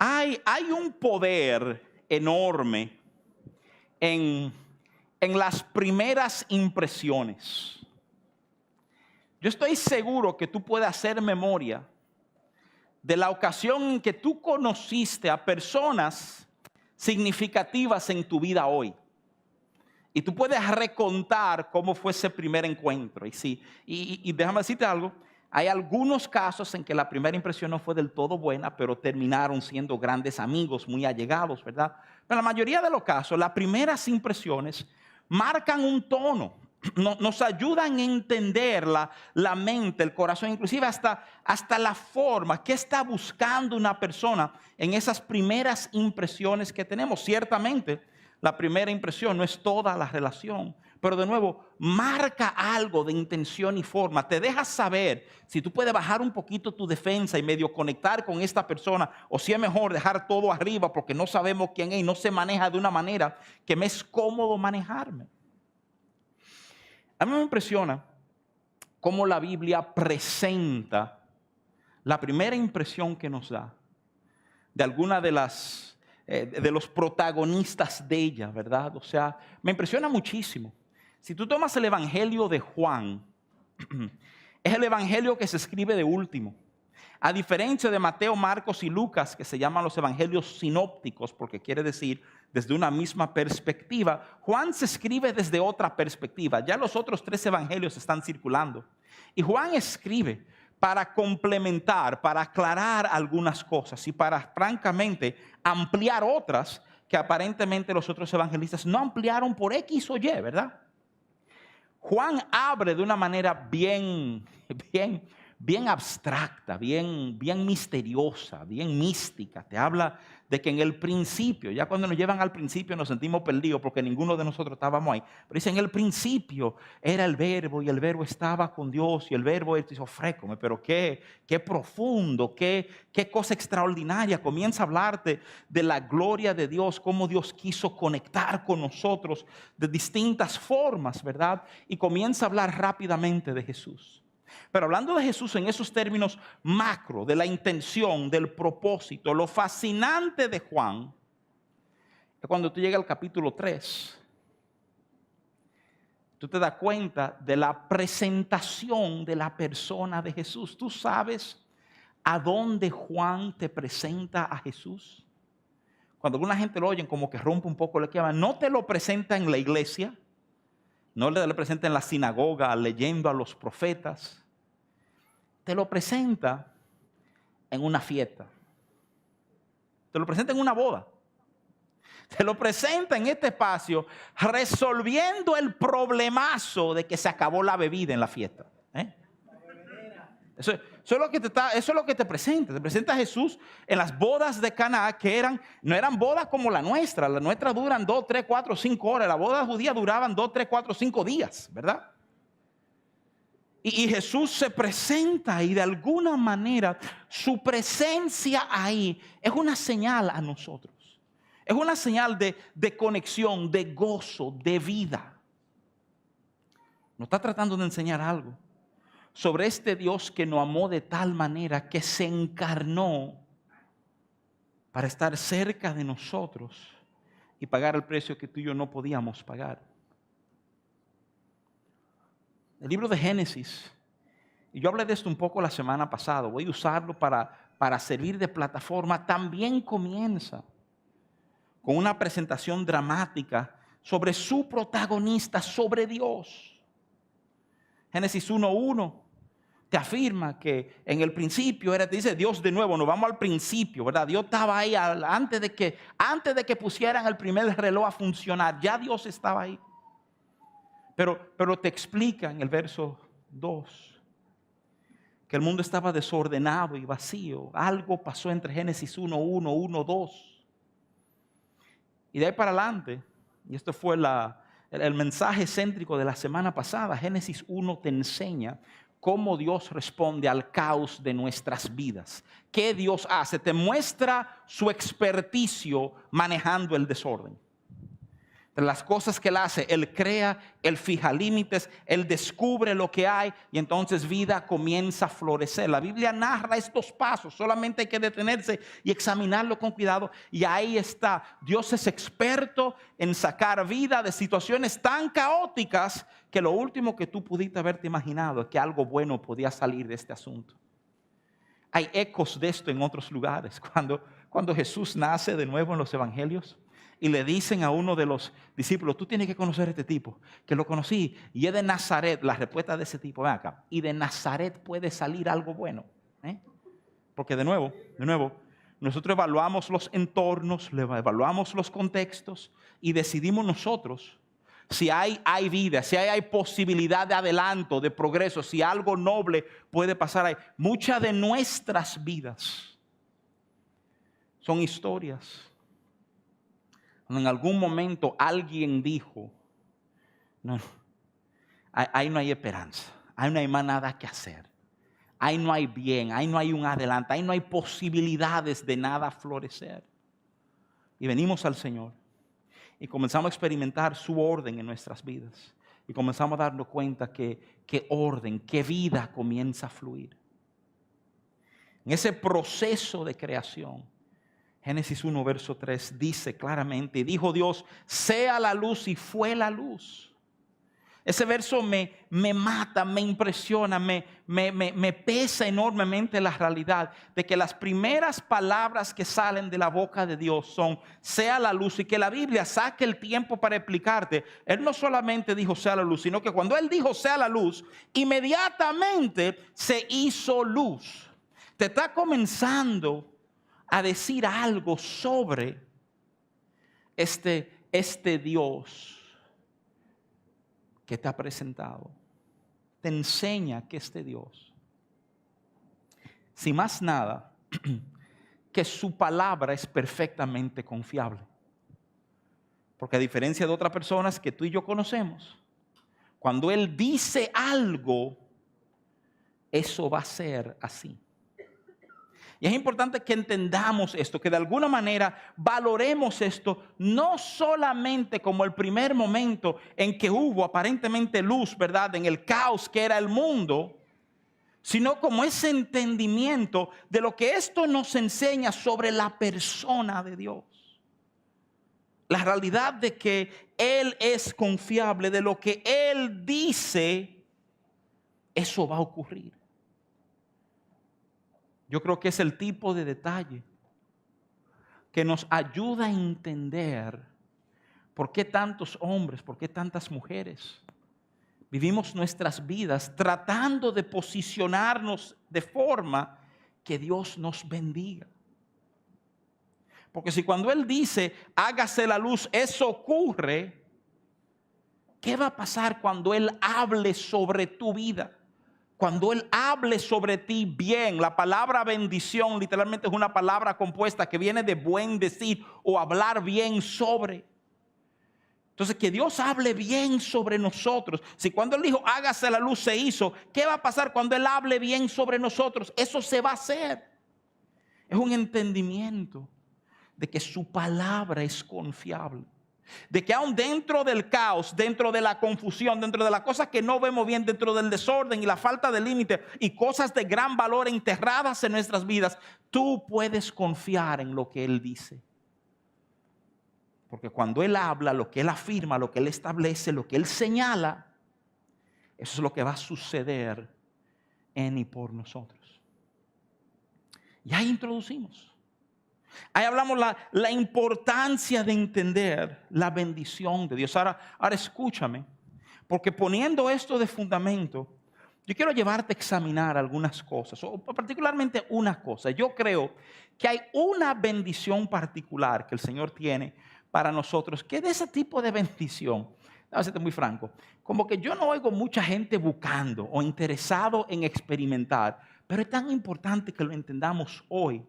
Hay un poder enorme en las primeras impresiones. Yo estoy seguro que tú puedes hacer memoria de la ocasión en que tú conociste a personas significativas en tu vida hoy. Y tú puedes recontar cómo fue ese primer encuentro. Y déjame decirte algo. Hay algunos casos en que la primera impresión no fue del todo buena, pero terminaron siendo grandes amigos, muy allegados, ¿verdad? Pero en la mayoría de los casos, las primeras impresiones marcan un tono. Nos ayudan a entender la mente, el corazón, inclusive hasta la forma que está buscando una persona en esas primeras impresiones que tenemos. Ciertamente, la primera impresión no es toda la relación, pero de nuevo, marca algo de intención y forma. Te deja saber si tú puedes bajar un poquito tu defensa y medio conectar con esta persona, o si es mejor dejar todo arriba porque no sabemos quién es y no se maneja de una manera que me es cómodo manejarme. A mí me impresiona cómo la Biblia presenta la primera impresión que nos da de alguna de los protagonistas de ella, ¿verdad? O sea, me impresiona muchísimo. Si tú tomas el Evangelio de Juan, es el Evangelio que se escribe de último. A diferencia de Mateo, Marcos y Lucas, que se llaman los evangelios sinópticos, porque quiere decir desde una misma perspectiva, Juan se escribe desde otra perspectiva. Ya los otros 3 evangelios están circulando. Y Juan escribe para complementar, para aclarar algunas cosas y para, francamente, ampliar otras que aparentemente los otros evangelistas no ampliaron por X o Y, ¿verdad? Juan abre de una manera bien abstracta, bien misteriosa, bien mística. Te habla de que en el principio, ya cuando nos llevan al principio nos sentimos perdidos porque ninguno de nosotros estábamos ahí. Pero dice, en el principio era el verbo y el verbo estaba con Dios y el verbo hizo frécome. Pero qué profundo, qué cosa extraordinaria. Comienza a hablarte de la gloria de Dios, cómo Dios quiso conectar con nosotros de distintas formas, ¿verdad? Y comienza a hablar rápidamente de Jesús. Pero hablando de Jesús en esos términos macro, de la intención, del propósito, lo fascinante de Juan es cuando tú llegas al capítulo 3, tú te das cuenta de la presentación de la persona de Jesús. ¿Tú sabes a dónde Juan te presenta a Jesús? Cuando alguna gente lo oye como que rompe un poco el esquema, no te lo presenta en la iglesia, no le presenta en la sinagoga leyendo a los profetas. Te lo presenta en una fiesta. Te lo presenta en una boda. Te lo presenta en este espacio resolviendo el problemazo de que se acabó la bebida en la fiesta. Eso es lo que te presenta. Te presenta a Jesús en las bodas de Caná, que no eran bodas como la nuestra. Las nuestras duran 2, 3, 4, 5 horas. Las bodas judías duraban 2, 3, 4, 5 días, ¿verdad? Y Jesús se presenta y de alguna manera su presencia ahí es una señal a nosotros. Es una señal de conexión, de gozo, de vida. Nos está tratando de enseñar algo sobre este Dios que nos amó de tal manera que se encarnó para estar cerca de nosotros y pagar el precio que tú y yo no podíamos pagar. El libro de Génesis, y yo hablé de esto un poco la semana pasada, voy a usarlo para servir de plataforma, también comienza con una presentación dramática sobre su protagonista, sobre Dios. Génesis 1:1 te afirma que en el principio te dice Dios de nuevo, nos vamos al principio, ¿verdad? Dios estaba ahí antes de que pusieran el primer reloj a funcionar, ya Dios estaba ahí. Pero te explica en el verso 2 que el mundo estaba desordenado y vacío. Algo pasó entre Génesis 1:1, 1:2. Y de ahí para adelante, y esto fue el mensaje céntrico de la semana pasada, Génesis 1 te enseña cómo Dios responde al caos de nuestras vidas. ¿Qué Dios hace? Te muestra su experticio manejando el desorden. de las cosas que Él hace. Él crea, Él fija límites, Él descubre lo que hay y entonces vida comienza a florecer. La Biblia narra estos pasos, solamente hay que detenerse y examinarlo con cuidado. Y ahí está, Dios es experto en sacar vida de situaciones tan caóticas que lo último que tú pudiste haberte imaginado es que algo bueno podía salir de este asunto. Hay ecos de esto en otros lugares. Cuando Jesús nace de nuevo en los evangelios y le dicen a uno de los discípulos, tú tienes que conocer a este tipo, que lo conocí y es de Nazaret. La respuesta de ese tipo, ven acá, y de Nazaret puede salir algo bueno. Porque de nuevo, nosotros evaluamos los entornos, evaluamos los contextos y decidimos nosotros si hay vida, si hay posibilidad de adelanto, de progreso, si algo noble puede pasar ahí. Muchas de nuestras vidas son historias donde en algún momento alguien dijo, no, ahí no hay esperanza, ahí no hay más nada que hacer, ahí no hay bien, ahí no hay un adelanto, ahí no hay posibilidades de nada florecer. Y venimos al Señor y comenzamos a experimentar su orden en nuestras vidas. Y comenzamos a darnos cuenta que orden, que vida comienza a fluir. En ese proceso de creación, Génesis 1, verso 3 dice claramente, dijo Dios, sea la luz y fue la luz. Ese verso me mata, me impresiona, me pesa enormemente la realidad de que las primeras palabras que salen de la boca de Dios son sea la luz, y que la Biblia saque el tiempo para explicarte. Él no solamente dijo sea la luz, sino que cuando Él dijo sea la luz, inmediatamente se hizo luz. Te está comenzando a decir algo sobre este Dios que te ha presentado. Te enseña que este Dios, sin más nada, que su palabra es perfectamente confiable. Porque a diferencia de otras personas que tú y yo conocemos, cuando Él dice algo, eso va a ser así. Y es importante que entendamos esto, que de alguna manera valoremos esto, no solamente como el primer momento en que hubo aparentemente luz, ¿verdad?, en el caos que era el mundo, sino como ese entendimiento de lo que esto nos enseña sobre la persona de Dios. La realidad de que Él es confiable, de lo que Él dice, eso va a ocurrir. Yo creo que es el tipo de detalle que nos ayuda a entender por qué tantos hombres, por qué tantas mujeres vivimos nuestras vidas tratando de posicionarnos de forma que Dios nos bendiga. Porque si cuando Él dice hágase la luz, eso ocurre, ¿qué va a pasar cuando Él hable sobre tu vida? Cuando Él hable sobre ti bien. La palabra bendición literalmente es una palabra compuesta que viene de buen decir o hablar bien sobre. Entonces, que Dios hable bien sobre nosotros. Si cuando Él dijo hágase la luz se hizo, ¿qué va a pasar cuando Él hable bien sobre nosotros? Eso se va a hacer. Es un entendimiento de que su palabra es confiable. De que aún dentro del caos, dentro de la confusión, dentro de las cosas que no vemos bien, dentro del desorden y la falta de límite y cosas de gran valor enterradas en nuestras vidas, tú puedes confiar en lo que Él dice. Porque cuando Él habla, lo que Él afirma, lo que Él establece, lo que Él señala, eso es lo que va a suceder en y por nosotros. Y ahí introducimos. Ahí hablamos la importancia de entender la bendición de Dios. Ahora escúchame, porque poniendo esto de fundamento, yo quiero llevarte a examinar algunas cosas, o particularmente una cosa. Yo creo que hay una bendición particular que el Señor tiene para nosotros, que de ese tipo de bendición, déjame serte muy franco, como que yo no oigo mucha gente buscando o interesado en experimentar, pero es tan importante que lo entendamos hoy.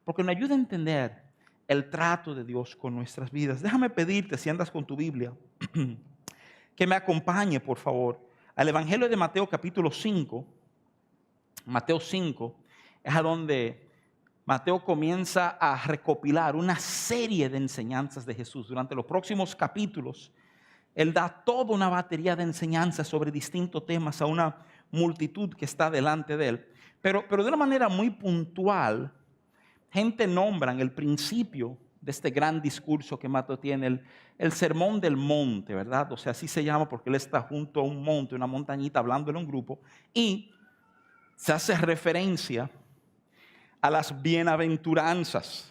Porque nos ayuda a entender el trato de Dios con nuestras vidas. Déjame pedirte, si andas con tu Biblia, que me acompañe, por favor, al Evangelio de Mateo capítulo 5. Mateo 5 es a donde Mateo comienza a recopilar una serie de enseñanzas de Jesús. Durante los próximos capítulos, él da toda una batería de enseñanzas sobre distintos temas a una multitud que está delante de él. Pero de una manera muy puntual, gente nombra en el principio de este gran discurso que Mateo tiene, el sermón del monte, ¿verdad? O sea, así se llama porque él está junto a un monte, una montañita, hablándole a un grupo, y se hace referencia a las bienaventuranzas.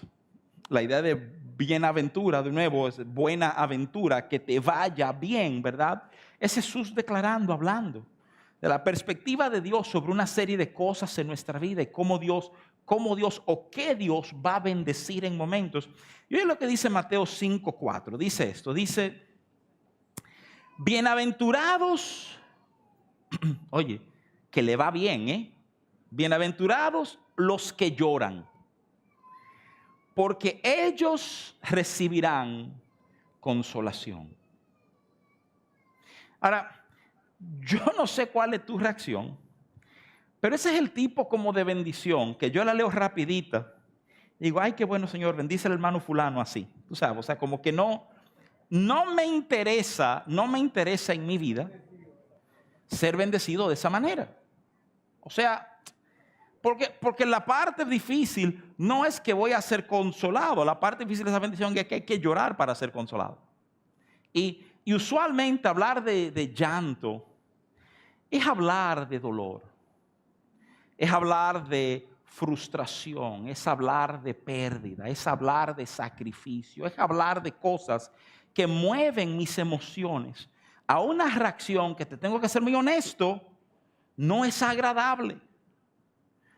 La idea de bienaventura, de nuevo, es buena aventura, que te vaya bien, ¿verdad? Es Jesús declarando, hablando de la perspectiva de Dios sobre una serie de cosas en nuestra vida y cómo Dios o qué Dios va a bendecir en momentos. Y oye lo que dice Mateo 5:4. Dice esto, dice, bienaventurados, oye, que le va bien, bienaventurados los que lloran, porque ellos recibirán consolación. Ahora, yo no sé cuál es tu reacción, pero ese es el tipo como de bendición que yo la leo rapidita. Digo, ay, qué bueno, Señor, bendice al hermano fulano así. Tú sabes, o sea, como que no me interesa en mi vida ser bendecido de esa manera. O sea, porque la parte difícil no es que voy a ser consolado. La parte difícil de esa bendición es que hay que llorar para ser consolado. Y usualmente hablar de llanto es hablar de dolor. Es hablar de frustración, es hablar de pérdida, es hablar de sacrificio, es hablar de cosas que mueven mis emociones a una reacción que, te tengo que ser muy honesto, no es agradable.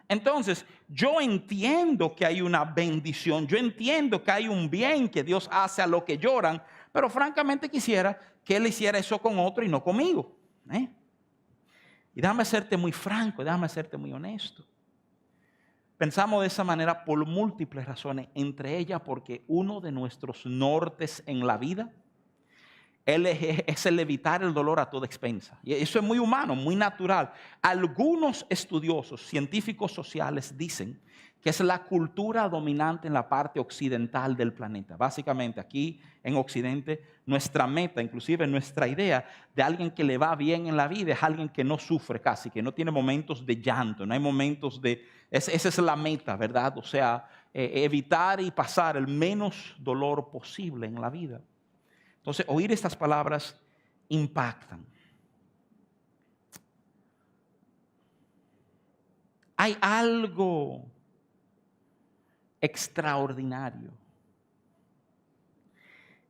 Entonces, yo entiendo que hay una bendición, yo entiendo que hay un bien que Dios hace a los que lloran, pero francamente quisiera que Él hiciera eso con otro y no conmigo. Y déjame serte muy franco, déjame serte muy honesto. Pensamos de esa manera por múltiples razones, entre ellas porque uno de nuestros nortes en la vida es el evitar el dolor a toda expensa. Y eso es muy humano, muy natural. Algunos estudiosos, científicos sociales dicen que es la cultura dominante en la parte occidental del planeta. Básicamente aquí en Occidente, nuestra meta, inclusive nuestra idea de alguien que le va bien en la vida es alguien que no sufre casi, que no tiene momentos de llanto, no hay momentos de... Esa es la meta, ¿verdad? O sea, evitar y pasar el menos dolor posible en la vida. Entonces, oír estas palabras impactan. Hay algo extraordinario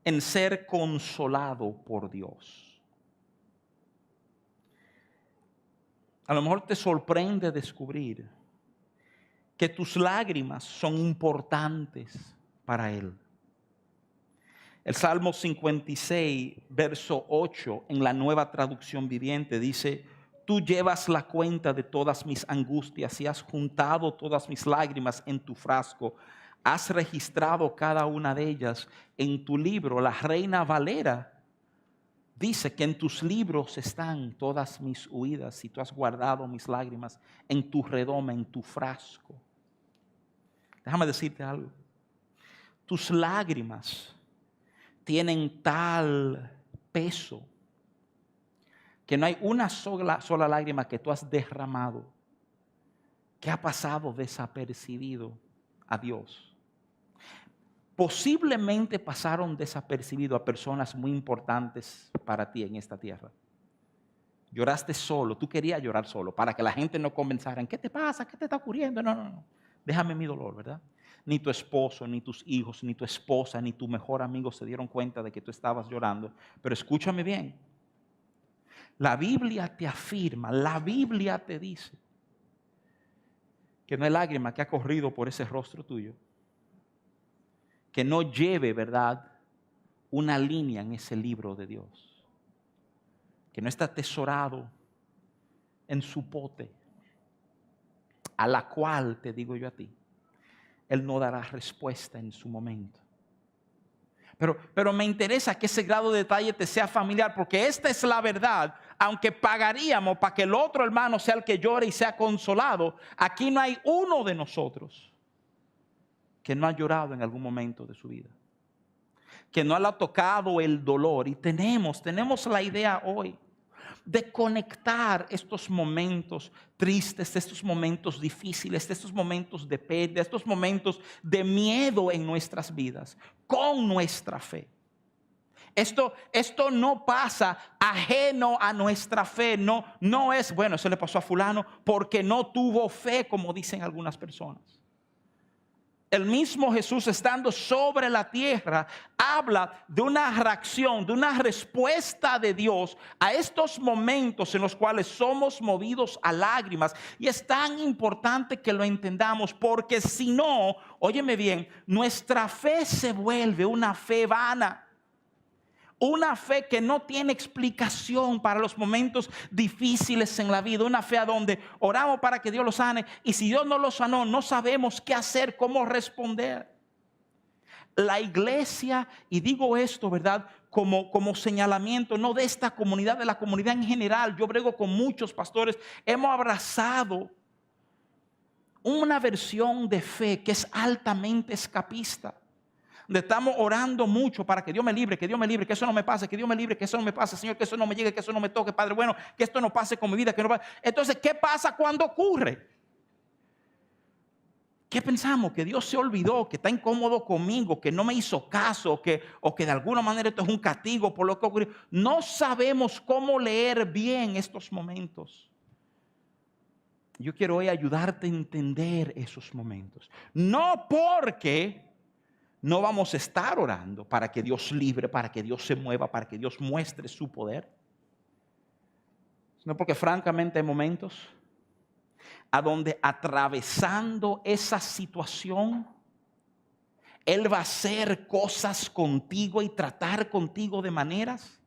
en ser consolado por Dios. A lo mejor te sorprende descubrir que tus lágrimas son importantes para Él. El Salmo 56, verso 8, en la Nueva Traducción Viviente, dice: tú llevas la cuenta de todas mis angustias y has juntado todas mis lágrimas en tu frasco. Has registrado cada una de ellas en tu libro. La Reina Valera dice que en tus libros están todas mis huidas y tú has guardado mis lágrimas en tu redoma, en tu frasco. Déjame decirte algo. Tus lágrimas tienen tal peso que no hay una sola lágrima que tú has derramado que ha pasado desapercibido a Dios. Posiblemente pasaron desapercibido a personas muy importantes para ti en esta tierra. Lloraste solo, tú querías llorar solo para que la gente no comenzara en ¿qué te pasa? ¿Qué te está ocurriendo? No. Déjame mi dolor, ¿verdad? Ni tu esposo, ni tus hijos, ni tu esposa, ni tu mejor amigo se dieron cuenta de que tú estabas llorando. Pero escúchame bien. La Biblia te afirma, la Biblia te dice que no hay lágrima que ha corrido por ese rostro tuyo que no lleve, ¿verdad?, una línea en ese libro de Dios. Que no está atesorado en su pote, a la cual, te digo yo a ti, Él no dará respuesta en su momento. Pero me interesa que ese grado de detalle te sea familiar, porque esta es la verdad. Aunque pagaríamos para que el otro hermano sea el que llore y sea consolado, aquí no hay uno de nosotros que no ha llorado en algún momento de su vida, que no le ha tocado el dolor. Y tenemos la idea hoy de conectar estos momentos tristes, estos momentos difíciles, estos momentos de pérdida, estos momentos de miedo en nuestras vidas con nuestra fe. Esto no pasa ajeno a nuestra fe. No es, bueno, eso le pasó a fulano porque no tuvo fe, como dicen algunas personas. El mismo Jesús, estando sobre la tierra, habla de una reacción, de una respuesta de Dios a estos momentos en los cuales somos movidos a lágrimas. Y es tan importante que lo entendamos, porque si no, óyeme bien, nuestra fe se vuelve una fe vana. Una fe que no tiene explicación para los momentos difíciles en la vida. Una fe a donde oramos para que Dios lo sane, y si Dios no lo sanó, no sabemos qué hacer, cómo responder. La iglesia, y digo esto, ¿verdad?, como señalamiento, no de esta comunidad, de la comunidad en general. Yo brego con muchos pastores. Hemos abrazado una versión de fe que es altamente escapista. Estamos orando mucho para que Dios me libre, que Dios me libre, que eso no me pase, que Dios me libre, que eso no me pase, Señor, que eso no me llegue, que eso no me toque, Padre bueno, que esto no pase con mi vida, que no pase. Entonces, ¿qué pasa cuando ocurre? ¿Qué pensamos? Que Dios se olvidó, que está incómodo conmigo, que no me hizo caso, o que de alguna manera esto es un castigo por lo que ocurrió. No sabemos cómo leer bien estos momentos. Yo quiero hoy ayudarte a entender esos momentos. No porque no vamos a estar orando para que Dios libre, para que Dios se mueva, para que Dios muestre su poder, sino porque francamente hay momentos a donde, atravesando esa situación, Él va a hacer cosas contigo y tratar contigo de maneras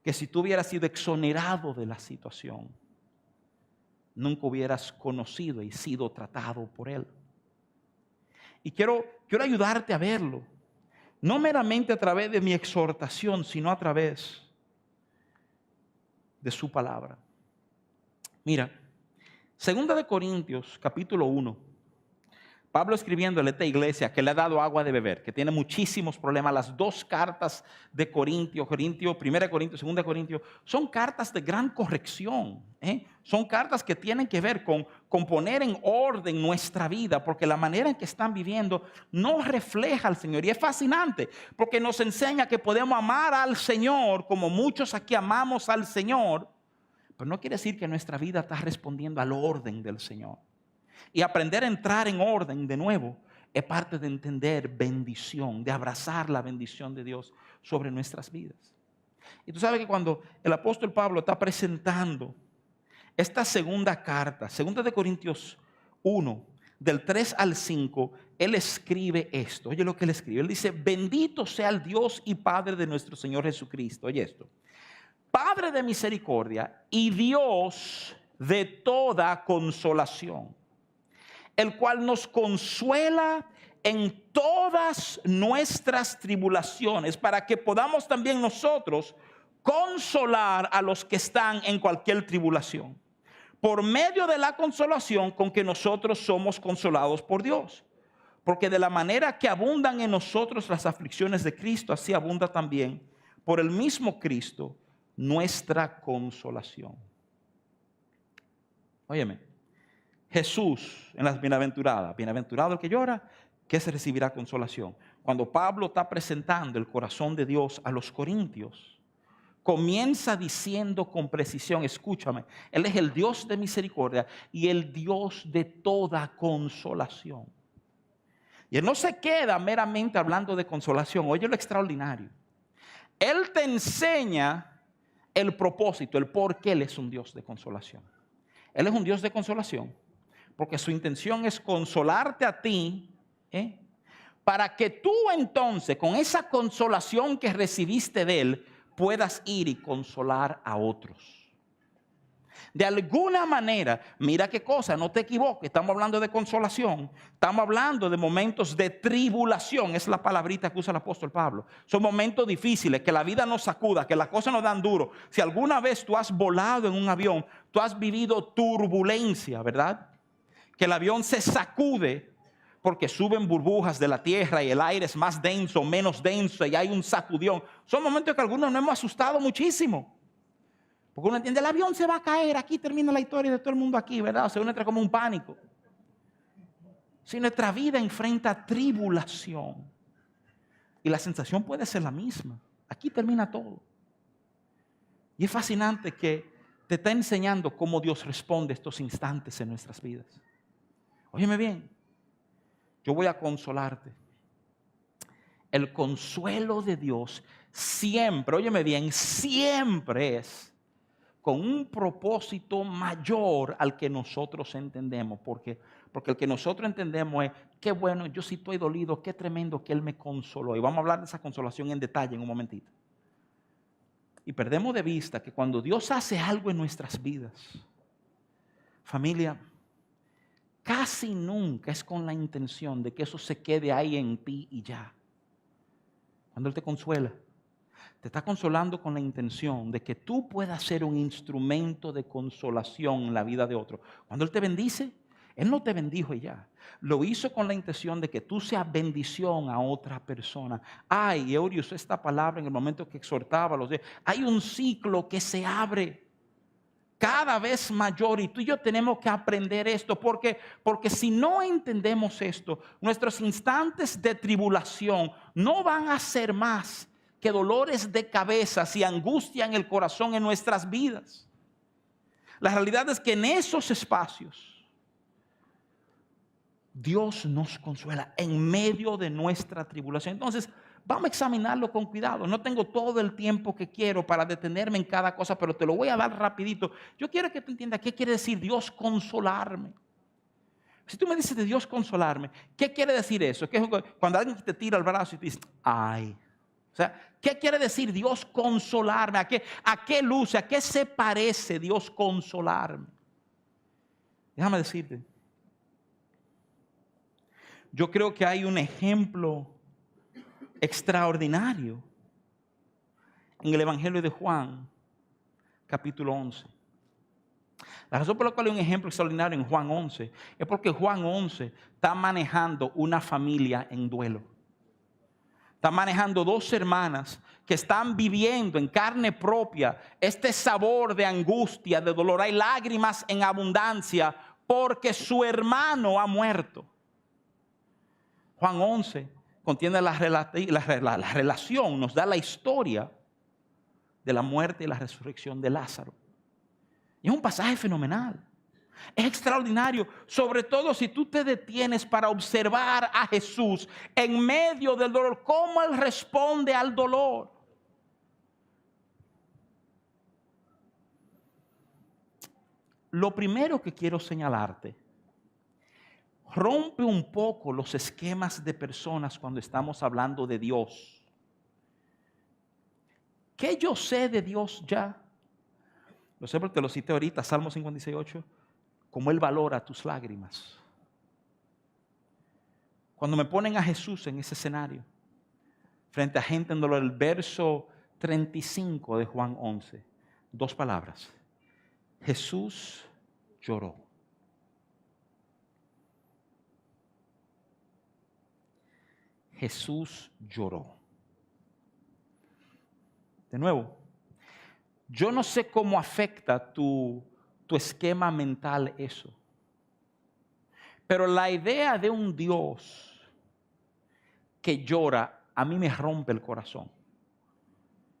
que, si tú hubieras sido exonerado de la situación, nunca hubieras conocido y sido tratado por Él. Y quiero ayudarte a verlo, no meramente a través de mi exhortación, sino a través de su palabra. Mira, 2 Corintios capítulo 1. Pablo, escribiéndole a esta iglesia que le ha dado agua de beber, que tiene muchísimos problemas. Las dos cartas de Corintio, 1 Corintios, 2 Corintios, son cartas de gran corrección. Son cartas que tienen que ver con poner en orden nuestra vida, porque la manera en que están viviendo no refleja al Señor. Y es fascinante, porque nos enseña que podemos amar al Señor como muchos aquí amamos al Señor, pero no quiere decir que nuestra vida está respondiendo al orden del Señor. Y aprender a entrar en orden de nuevo es parte de entender bendición, de abrazar la bendición de Dios sobre nuestras vidas. Y tú sabes que cuando el apóstol Pablo está presentando esta segunda carta, 2 Corintios 1, del 3 al 5, él escribe esto. Oye lo que él escribe. Él dice: bendito sea el Dios y Padre de nuestro Señor Jesucristo. Oye esto: Padre de misericordia y Dios de toda consolación, el cual nos consuela en todas nuestras tribulaciones, para que podamos también nosotros consolar a los que están en cualquier tribulación, por medio de la consolación con que nosotros somos consolados por Dios. Porque de la manera que abundan en nosotros las aflicciones de Cristo, así abunda también por el mismo Cristo nuestra consolación. Óyeme, Jesús en las bienaventuradas: bienaventurado el que llora, que se recibirá consolación. Cuando Pablo está presentando el corazón de Dios a los corintios, comienza diciendo con precisión: escúchame, Él es el Dios de misericordia y el Dios de toda consolación. Y Él no se queda meramente hablando de consolación. Oye lo extraordinario: Él te enseña el propósito, el por qué Él es un Dios de consolación. Él es un Dios de consolación porque su intención es consolarte a ti, para que tú entonces, con esa consolación que recibiste de Él, puedas ir y consolar a otros. De alguna manera, mira qué cosa, no te equivoques, estamos hablando de consolación, estamos hablando de momentos de tribulación, es la palabrita que usa el apóstol Pablo. Son momentos difíciles, que la vida nos sacuda, que las cosas nos dan duro. Si alguna vez tú has volado en un avión, tú has vivido turbulencia, ¿verdad? Que el avión se sacude porque suben burbujas de la tierra y el aire es más denso, menos denso y hay un sacudión. Son momentos que algunos nos hemos asustado muchísimo. Porque uno entiende, el avión se va a caer, aquí termina la historia de todo el mundo aquí, ¿verdad? O sea, uno entra como un pánico. Si nuestra vida enfrenta tribulación y la sensación puede ser la misma, aquí termina todo. Y es fascinante que te está enseñando cómo Dios responde a estos instantes en nuestras vidas. Óyeme bien, yo voy a consolarte. El consuelo de Dios siempre, óyeme bien, siempre es con un propósito mayor al que nosotros entendemos. Porque el que nosotros entendemos es, qué bueno, yo sí estoy dolido, qué tremendo que Él me consoló. Y vamos a hablar de esa consolación en detalle en un momentito. Y perdemos de vista que cuando Dios hace algo en nuestras vidas, familia, casi nunca es con la intención de que eso se quede ahí en ti y ya. Cuando Él te consuela, te está consolando con la intención de que tú puedas ser un instrumento de consolación en la vida de otro. Cuando Él te bendice, Él no te bendijo y ya. Lo hizo con la intención de que tú seas bendición a otra persona. Ay, Eury usó esta palabra en el momento que exhortaba a los demás. Hay un ciclo que se abre cada vez mayor y tú y yo tenemos que aprender esto. Porque si no entendemos esto, nuestros instantes de tribulación no van a ser más que dolores de cabeza y angustia en el corazón en nuestras vidas. La realidad es que en esos espacios Dios nos consuela en medio de nuestra tribulación. Entonces, vamos a examinarlo con cuidado. No tengo todo el tiempo que quiero para detenerme en cada cosa, pero te lo voy a dar rapidito. Yo quiero que tú entiendas qué quiere decir Dios consolarme. Si tú me dices de Dios consolarme, ¿qué quiere decir eso? Que cuando alguien te tira el brazo y te dice, ay. O sea, ¿qué quiere decir Dios consolarme? ¿A qué luce? ¿A qué se parece Dios consolarme? Déjame decirte. Yo creo que hay un ejemplo extraordinario en el Evangelio de Juan, capítulo 11. La razón por la cual hay un ejemplo extraordinario en Juan 11 es porque Juan 11 está manejando una familia en duelo. Está manejando dos hermanas que están viviendo en carne propia este sabor de angustia, de dolor. Hay lágrimas en abundancia porque su hermano ha muerto. Juan 11 contiene la relación, nos da la historia de la muerte y la resurrección de Lázaro. Y es un pasaje fenomenal. Es extraordinario, sobre todo si tú te detienes para observar a Jesús en medio del dolor, cómo Él responde al dolor. Lo primero que quiero señalarte, rompe un poco los esquemas de personas cuando estamos hablando de Dios. ¿Qué yo sé de Dios ya? Lo sé porque te lo cité ahorita, Salmo 56:8. Cómo Él valora tus lágrimas. Cuando me ponen a Jesús en ese escenario, frente a gente en dolor, el verso 35 de Juan 11, dos palabras. Jesús lloró. Jesús lloró. De nuevo, yo no sé cómo afecta tu esquema mental eso. Pero la idea de un Dios que llora a mí me rompe el corazón.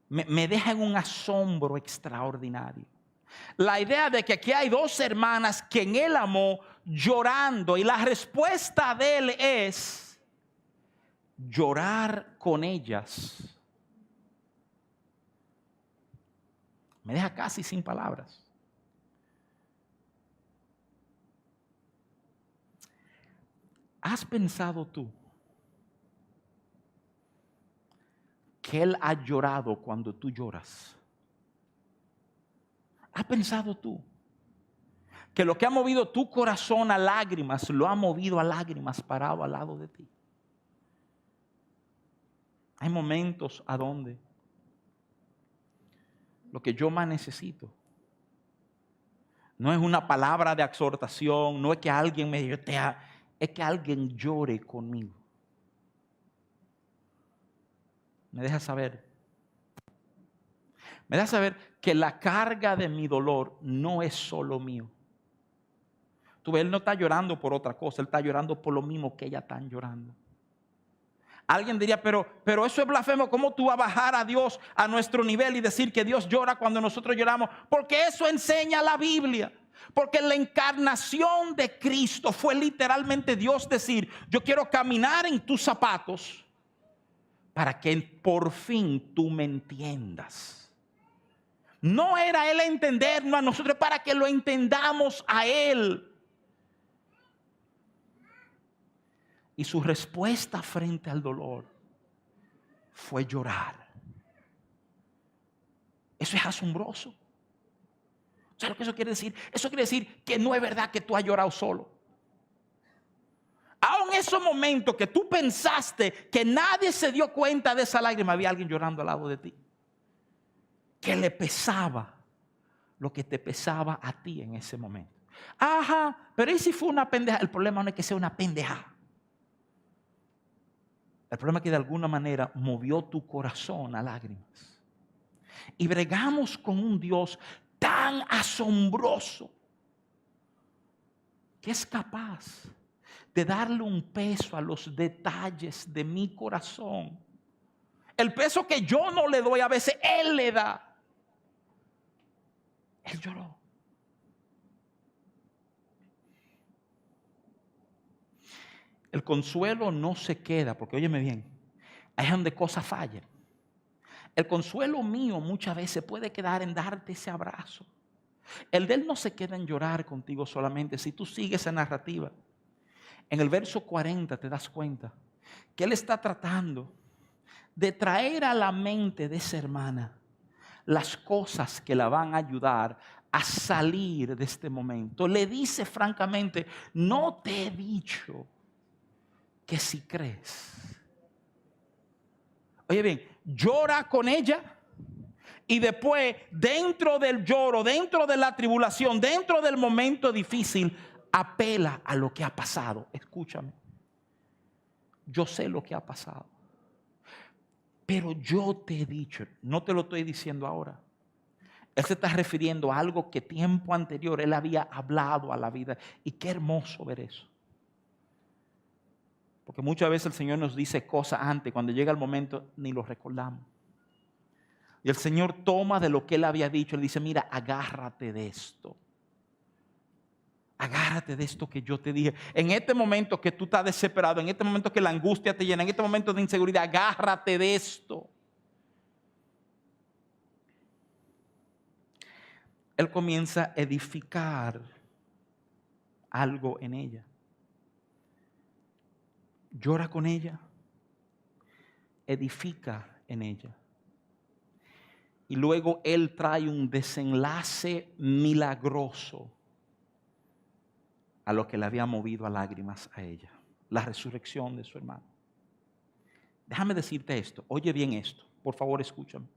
Me deja en un asombro extraordinario. La idea de que aquí hay dos hermanas que en Él amó llorando y la respuesta de Él es llorar con ellas. Me deja casi sin palabras. ¿Has pensado tú que Él ha llorado cuando tú lloras? ¿Has pensado tú que lo que ha movido tu corazón a lágrimas, lo ha movido a lágrimas parado al lado de ti? Hay momentos a donde lo que yo más necesito no es una palabra de exhortación, no es que alguien me diga, es que alguien llore conmigo. Me deja saber. Me deja saber que la carga de mi dolor no es solo mío. Tú ves, él no está llorando por otra cosa, él está llorando por lo mismo que ella están llorando. Alguien diría, pero eso es blasfemo. ¿Cómo tú vas a bajar a Dios a nuestro nivel y decir que Dios llora cuando nosotros lloramos? Porque eso enseña la Biblia. Porque la encarnación de Cristo fue literalmente Dios decir, yo quiero caminar en tus zapatos para que por fin tú me entiendas. No era Él entendernos a nosotros, para que lo entendamos a Él. Y su respuesta frente al dolor fue llorar. Eso es asombroso. ¿Sabes lo que eso quiere decir? Eso quiere decir que no es verdad que tú has llorado solo. Aún en esos momentos que tú pensaste que nadie se dio cuenta de esa lágrima, había alguien llorando al lado de ti. Que le pesaba lo que te pesaba a ti en ese momento. Ajá, pero ¿y si fue una pendeja? El problema no es que sea una pendeja. El problema es que de alguna manera movió tu corazón a lágrimas. Y bregamos con un Dios tan asombroso que es capaz de darle un peso a los detalles de mi corazón. El peso que yo no le doy a veces, Él le da. Él lloró. El consuelo no se queda, porque óyeme bien, ahí es donde cosas fallan. El consuelo mío muchas veces puede quedar en darte ese abrazo. El de Él no se queda en llorar contigo solamente. Si tú sigues esa narrativa, en el verso 40 te das cuenta que Él está tratando de traer a la mente de esa hermana las cosas que la van a ayudar a salir de este momento. Le dice francamente, no te he dicho que si crees. Oye bien, llora con ella y después dentro del lloro, dentro de la tribulación, dentro del momento difícil, apela a lo que ha pasado. Escúchame, yo sé lo que ha pasado, pero yo te he dicho, no te lo estoy diciendo ahora. Él se está refiriendo a algo que tiempo anterior Él había hablado a la vida. Y qué hermoso ver eso. Porque muchas veces el Señor nos dice cosas antes, cuando llega el momento ni lo recordamos. Y el Señor toma de lo que Él había dicho, Él dice, mira, agárrate de esto. Agárrate de esto que yo te dije. En este momento que tú estás desesperado, en este momento que la angustia te llena, en este momento de inseguridad, agárrate de esto. Él comienza a edificar algo en ella. Llora con ella, edifica en ella. Y luego Él trae un desenlace milagroso a lo que le había movido a lágrimas a ella. La resurrección de su hermano. Déjame decirte esto, oye bien esto, por favor escúchame.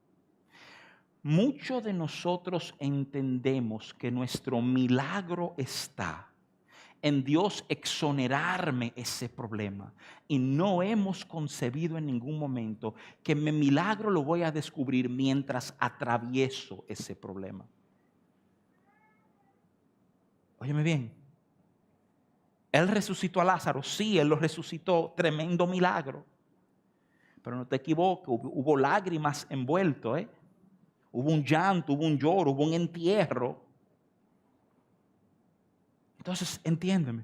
Muchos de nosotros entendemos que nuestro milagro está en Dios exonerarme ese problema. Y no hemos concebido en ningún momento que mi milagro lo voy a descubrir mientras atravieso ese problema. Óyeme bien. Él resucitó a Lázaro. Sí, Él lo resucitó. Tremendo milagro. Pero no te equivoques, hubo lágrimas envuelto, Hubo un llanto, hubo un lloro, hubo un entierro. Entonces, entiéndeme,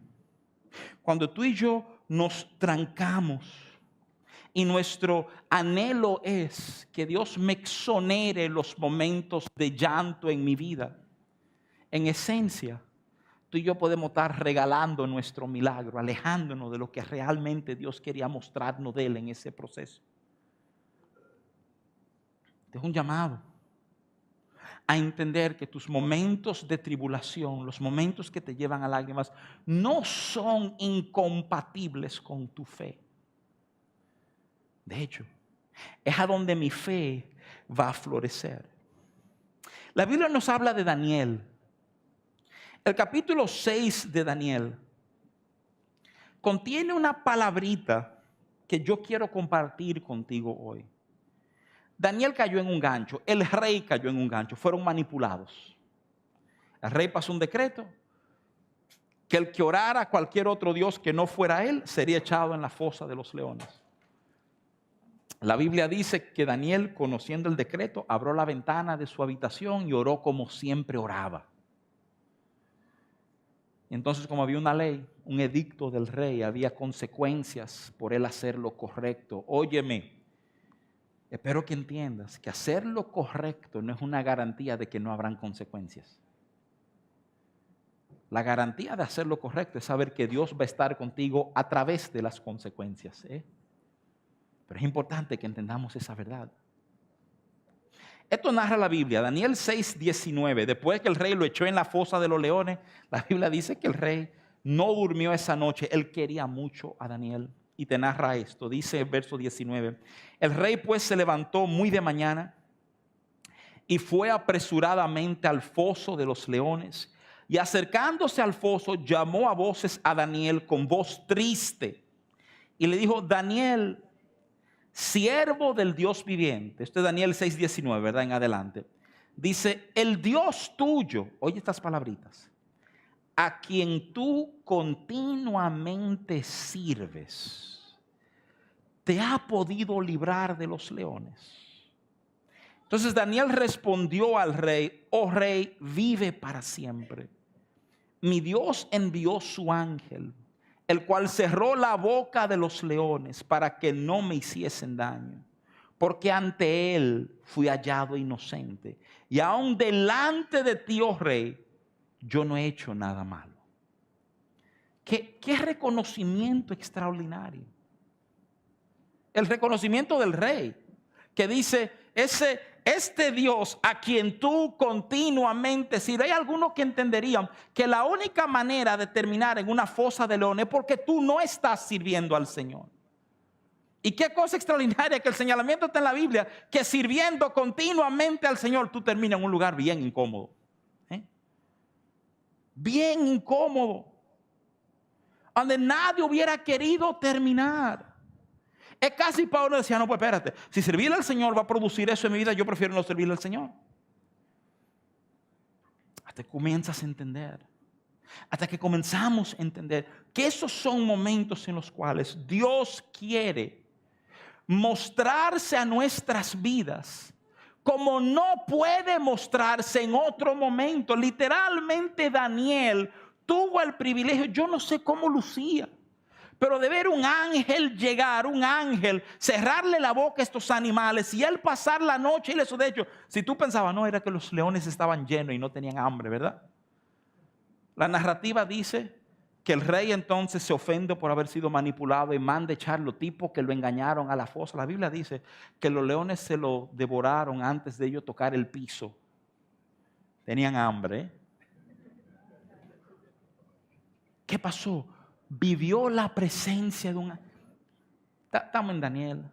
cuando tú y yo nos trancamos y nuestro anhelo es que Dios me exonere los momentos de llanto en mi vida, en esencia, tú y yo podemos estar regalando nuestro milagro, alejándonos de lo que realmente Dios quería mostrarnos de Él en ese proceso. Este es un llamado a entender que tus momentos de tribulación, los momentos que te llevan a lágrimas, no son incompatibles con tu fe. De hecho, es a donde mi fe va a florecer. La Biblia nos habla de Daniel. El capítulo 6 de Daniel contiene una palabrita que yo quiero compartir contigo hoy. Daniel cayó en un gancho, el rey cayó en un gancho, fueron manipulados. El rey pasó un decreto que el que orara a cualquier otro Dios que no fuera él sería echado en la fosa de los leones. La Biblia dice que Daniel, conociendo el decreto, abrió la ventana de su habitación y oró como siempre oraba. Entonces, como había una ley, un edicto del rey, había consecuencias por él hacer lo correcto. Óyeme, espero que entiendas que hacer lo correcto no es una garantía de que no habrán consecuencias. La garantía de hacer lo correcto es saber que Dios va a estar contigo a través de las consecuencias. Pero es importante que entendamos esa verdad. Esto narra la Biblia, Daniel 6:19. Después que el rey lo echó en la fosa de los leones, la Biblia dice que el rey no durmió esa noche. Él quería mucho a Daniel. Y te narra esto, dice el verso 19. El rey pues se levantó muy de mañana y fue apresuradamente al foso de los leones. Y acercándose al foso, llamó a voces a Daniel con voz triste. Y le dijo, Daniel, siervo del Dios viviente. Esto es Daniel 6:19, ¿verdad? En adelante. Dice, el Dios tuyo, oye estas palabritas, a quien tú continuamente sirves, te ha podido librar de los leones. Entonces Daniel respondió al rey, oh rey, vive para siempre. Mi Dios envió su ángel, el cual cerró la boca de los leones para que no me hiciesen daño, porque ante él fui hallado inocente, y aun delante de ti, oh rey, yo no he hecho nada malo. ¿Qué reconocimiento extraordinario? El reconocimiento del rey, que dice, este Dios a quien tú continuamente sirves. Hay algunos que entenderían que la única manera de terminar en una fosa de leones es porque tú no estás sirviendo al Señor. Y qué cosa extraordinaria que el señalamiento está en la Biblia, que sirviendo continuamente al Señor tú terminas en un lugar bien incómodo. Bien incómodo. Donde nadie hubiera querido terminar. Es casi Pablo decía, no, pues espérate, si servirle al Señor va a producir eso en mi vida, yo prefiero no servirle al Señor. Hasta que comienzas a entender, hasta que comenzamos a entender que esos son momentos en los cuales Dios quiere mostrarse a nuestras vidas como no puede mostrarse en otro momento. Literalmente Daniel tuvo el privilegio, yo no sé cómo lucía, pero de ver un ángel llegar, un ángel cerrarle la boca a estos animales y él pasar la noche y eso. De hecho, si tú pensabas, no, era que los leones estaban llenos y no tenían hambre, ¿verdad? La narrativa dice que el rey entonces se ofende por haber sido manipulado y manda echar los tipos que lo engañaron a la fosa. La Biblia dice que los leones se lo devoraron antes de ellos tocar el piso. Tenían hambre. ¿Qué pasó? Vivió la presencia de un... Estamos en Daniel.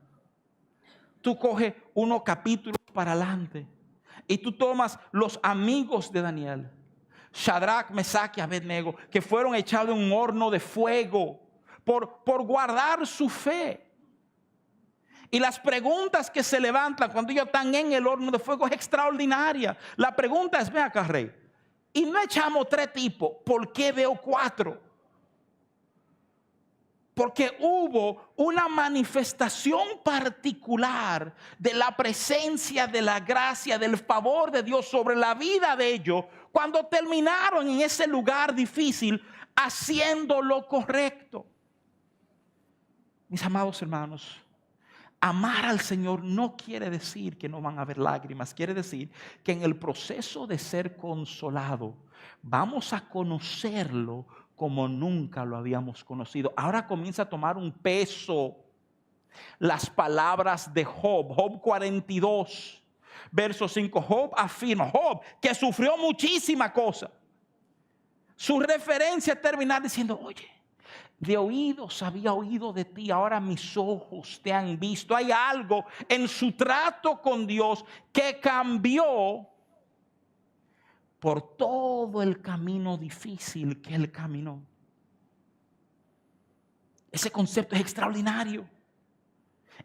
Tú coges unos capítulos para adelante y tú tomas los amigos de Daniel, Shadrach, Mesach y Abednego, que fueron echados en un horno de fuego por guardar su fe. Y las preguntas que se levantan cuando ellos están en el horno de fuego es extraordinaria. La pregunta es, ven acá, rey, y no echamos 3 tipos, ¿por qué veo 4? Porque hubo una manifestación particular de la presencia, de la gracia, del favor de Dios sobre la vida de ellos cuando terminaron en ese lugar difícil haciendo lo correcto. Mis amados hermanos, amar al Señor no quiere decir que no van a haber lágrimas. Quiere decir que en el proceso de ser consolado vamos a conocerlo como nunca lo habíamos conocido. Ahora comienza a tomar un peso las palabras de Job. Job 42, verso 5. Job afirma, Job, que sufrió muchísima cosa. Su referencia termina diciendo, oye, de oídos había oído de ti, ahora mis ojos te han visto. Hay algo en su trato con Dios que cambió por todo el camino difícil que él caminó. Ese concepto es extraordinario.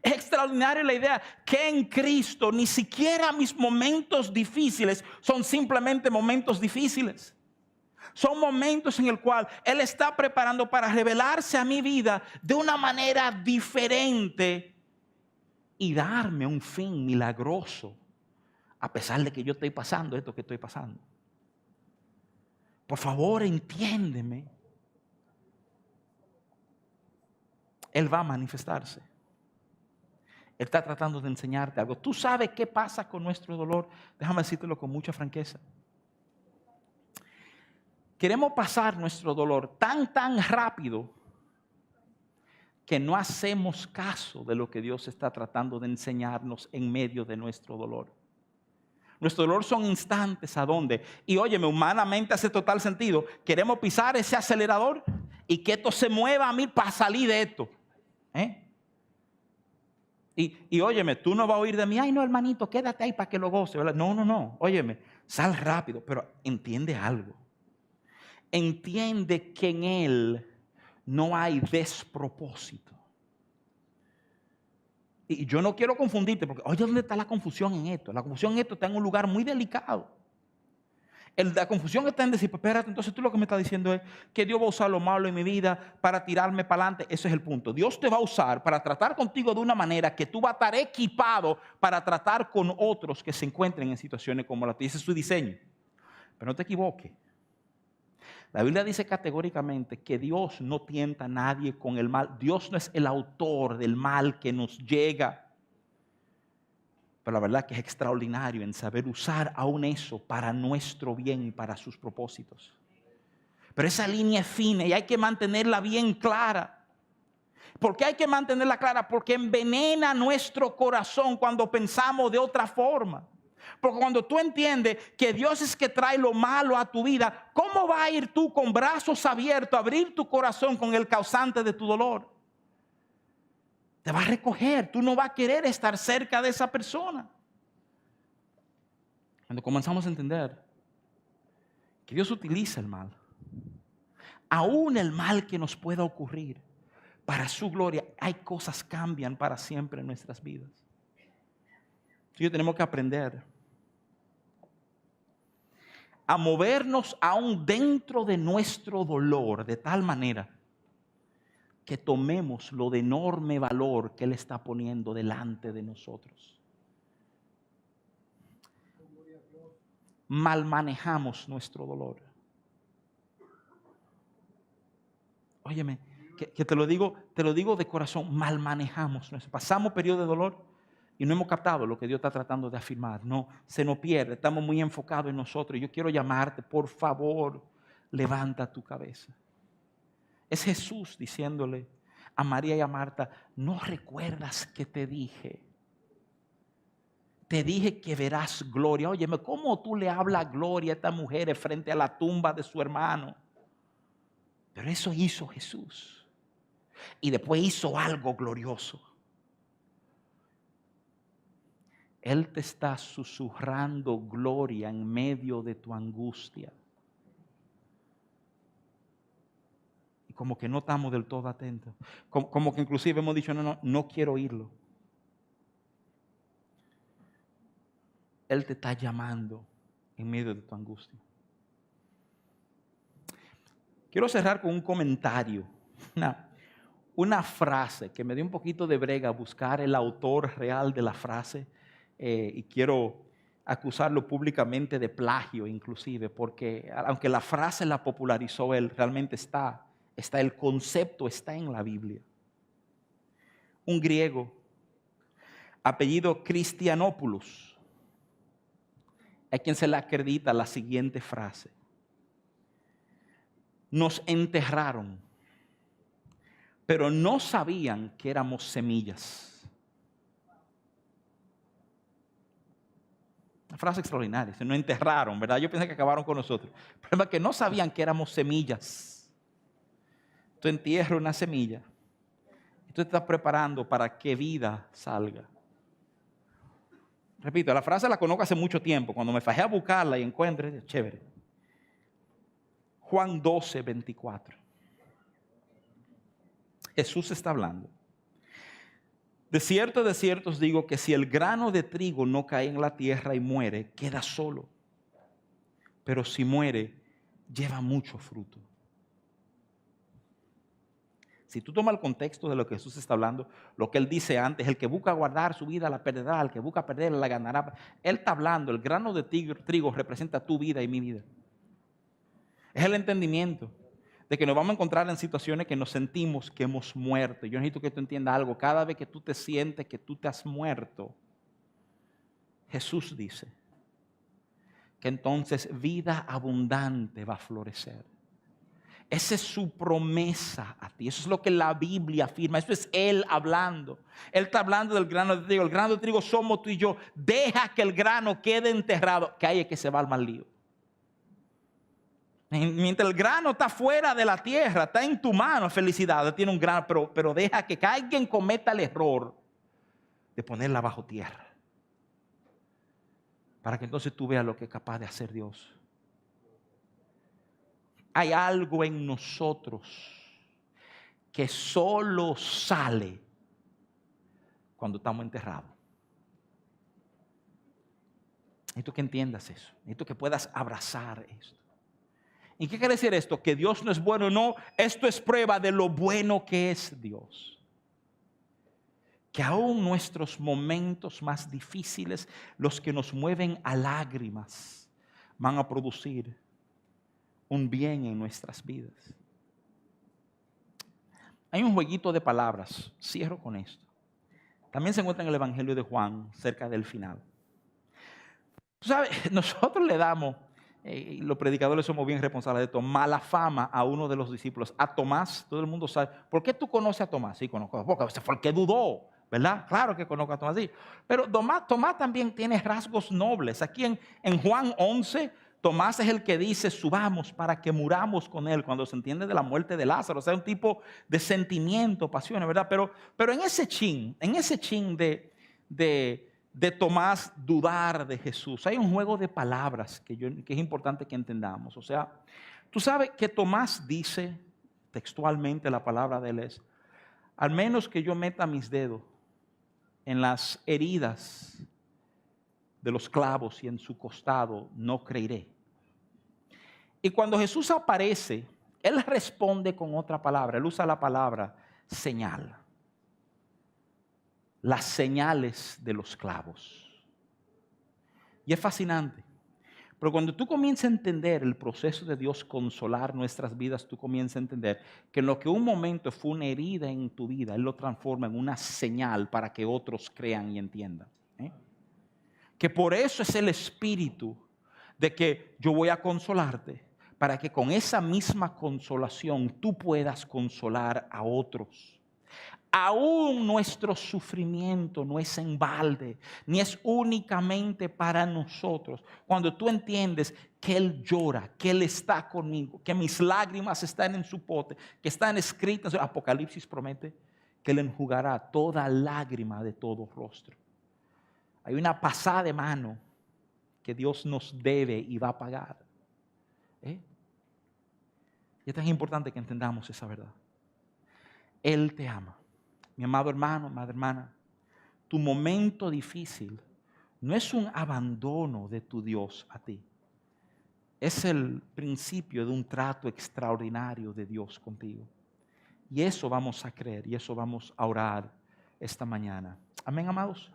Es extraordinaria la idea que en Cristo ni siquiera mis momentos difíciles son simplemente momentos difíciles. Son momentos en el cual Él está preparando para revelarse a mi vida de una manera diferente y darme un fin milagroso, a pesar de que yo estoy pasando esto que estoy pasando. Por favor, entiéndeme. Él va a manifestarse. Él está tratando de enseñarte algo. ¿Tú sabes qué pasa con nuestro dolor? Déjame decírtelo con mucha franqueza. Queremos pasar nuestro dolor tan rápido que no hacemos caso de lo que Dios está tratando de enseñarnos en medio de nuestro dolor. Nuestro dolor son instantes a donde, y óyeme, humanamente hace total sentido. Queremos pisar ese acelerador y que esto se mueva a mí para salir de esto. Y óyeme, tú no vas a oír de mí, ay no hermanito, quédate ahí para que lo goce, ¿verdad? No, óyeme, sal rápido, pero entiende algo. Entiende que en Él no hay despropósito. Y yo no quiero confundirte, porque oye, ¿dónde está la confusión en esto? La confusión en esto está en un lugar muy delicado. La confusión está en decir, pues espérate, entonces tú lo que me estás diciendo es que Dios va a usar lo malo en mi vida para tirarme para adelante. Ese es el punto. Dios te va a usar para tratar contigo de una manera que tú vas a estar equipado para tratar con otros que se encuentren en situaciones como la tuya. Ese es su diseño. Pero no te equivoques. La Biblia dice categóricamente que Dios no tienta a nadie con el mal. Dios no es el autor del mal que nos llega. Pero la verdad que es extraordinario en saber usar aún eso para nuestro bien y para sus propósitos. Pero esa línea es fina y hay que mantenerla bien clara. ¿Por qué hay que mantenerla clara? Porque envenena nuestro corazón cuando pensamos de otra forma. Porque cuando tú entiendes que Dios es que trae lo malo a tu vida, ¿cómo vas a ir tú con brazos abiertos a abrir tu corazón con el causante de tu dolor? Te va a recoger, tú no vas a querer estar cerca de esa persona. Cuando comenzamos a entender que Dios utiliza el mal, aún el mal que nos pueda ocurrir, para su gloria, hay cosas que cambian para siempre en nuestras vidas. Entonces tenemos que aprender a movernos aún dentro de nuestro dolor, de tal manera que tomemos lo de enorme valor que Él está poniendo delante de nosotros. Mal manejamos nuestro dolor. Óyeme, que te lo digo de corazón, mal manejamos. Pasamos periodo de dolor y no hemos captado lo que Dios está tratando de afirmar. No, se nos pierde, estamos muy enfocados en nosotros. Yo quiero llamarte, por favor, levanta tu cabeza. Es Jesús diciéndole a María y a Marta, ¿no recuerdas que te dije? Te dije que verás gloria. Óyeme, ¿cómo tú le hablas gloria a estas mujeres frente a la tumba de su hermano? Pero eso hizo Jesús. Y después hizo algo glorioso. Él te está susurrando gloria en medio de tu angustia. Y como que no estamos del todo atentos. Como que inclusive hemos dicho, no quiero oírlo. Él te está llamando en medio de tu angustia. Quiero cerrar con un comentario, una frase que me dio un poquito de brega buscar el autor real de la frase y quiero acusarlo públicamente de plagio inclusive, porque aunque la frase la popularizó él, realmente está el concepto está en la Biblia. Un griego, apellido Christianopoulos, a quien se le acredita la siguiente frase: nos enterraron, pero no sabían que éramos semillas. Una frase extraordinaria. Se nos enterraron, ¿verdad? Yo pensé que acabaron con nosotros. El problema es que no sabían que éramos semillas. Tú entierras una semilla y tú te estás preparando para que vida salga. Repito, la frase la conozco hace mucho tiempo. Cuando me fajé a buscarla y encuentre, chévere. Juan 12, 24. Jesús está hablando. De cierto os digo que si el grano de trigo no cae en la tierra y muere, queda solo. Pero si muere, lleva mucho fruto. Si tú tomas el contexto de lo que Jesús está hablando, lo que Él dice antes, el que busca guardar su vida la perderá, el que busca perderla la ganará. Él está hablando, el grano de trigo representa tu vida y mi vida. Es el entendimiento de que nos vamos a encontrar en situaciones que nos sentimos que hemos muerto. Yo necesito que tú entiendas algo. Cada vez que tú te sientes que tú te has muerto, Jesús dice que entonces vida abundante va a florecer. Esa es su promesa a ti. Eso es lo que la Biblia afirma. Eso es Él hablando. Él está hablando del grano de trigo. El grano de trigo somos tú y yo. Deja que el grano quede enterrado, que ahí es que se va al mal lío. Mientras el grano está fuera de la tierra, está en tu mano, felicidad, tiene un grano, pero deja que alguien cometa el error de ponerla bajo tierra. Para que entonces tú veas lo que es capaz de hacer Dios. Hay algo en nosotros que solo sale cuando estamos enterrados. Necesito que entiendas eso. Necesito que puedas abrazar esto. ¿Y qué quiere decir esto? Que Dios no es bueno. No, esto es prueba de lo bueno que es Dios. Que aún nuestros momentos más difíciles, los que nos mueven a lágrimas, van a producir un bien en nuestras vidas. Hay un jueguito de palabras. Cierro con esto. También se encuentra en el Evangelio de Juan, cerca del final. Tú sabes, nosotros le damos, los predicadores somos bien responsables de esto, mala fama a uno de los discípulos, a Tomás. Todo el mundo sabe. ¿Por qué tú conoces a Tomás? Sí, conozco, porque ese fue el que dudó, ¿verdad? Claro que conozco a Tomás, sí. Pero Tomás también tiene rasgos nobles. Aquí en Juan 11, Tomás es el que dice, subamos para que muramos con él, cuando se entiende de la muerte de Lázaro. O sea, un tipo de sentimiento, pasión, ¿verdad? Pero en ese chin de Tomás dudar de Jesús, hay un juego de palabras que es importante que entendamos. O sea, tú sabes que Tomás dice textualmente, la palabra de él es, al menos que yo meta mis dedos en las heridas de los clavos y en su costado, no creeré. Y cuando Jesús aparece, Él responde con otra palabra. Él usa la palabra señal. Las señales de los clavos. Y es fascinante. Pero cuando tú comienzas a entender el proceso de Dios consolar nuestras vidas, tú comienzas a entender que en lo que un momento fue una herida en tu vida, Él lo transforma en una señal para que otros crean y entiendan. Que por eso es el espíritu de que yo voy a consolarte, para que con esa misma consolación tú puedas consolar a otros. Aún nuestro sufrimiento no es en balde, ni es únicamente para nosotros. Cuando tú entiendes que Él llora, que Él está conmigo, que mis lágrimas están en su pote, que están escritas, Apocalipsis promete que Él enjugará toda lágrima de todo rostro. Hay una pasada de mano que Dios nos debe y va a pagar. Y es tan importante que entendamos esa verdad. Él te ama. Mi amado hermano, amada hermana, tu momento difícil no es un abandono de tu Dios a ti. Es el principio de un trato extraordinario de Dios contigo. Y eso vamos a creer y eso vamos a orar esta mañana. Amén, amados.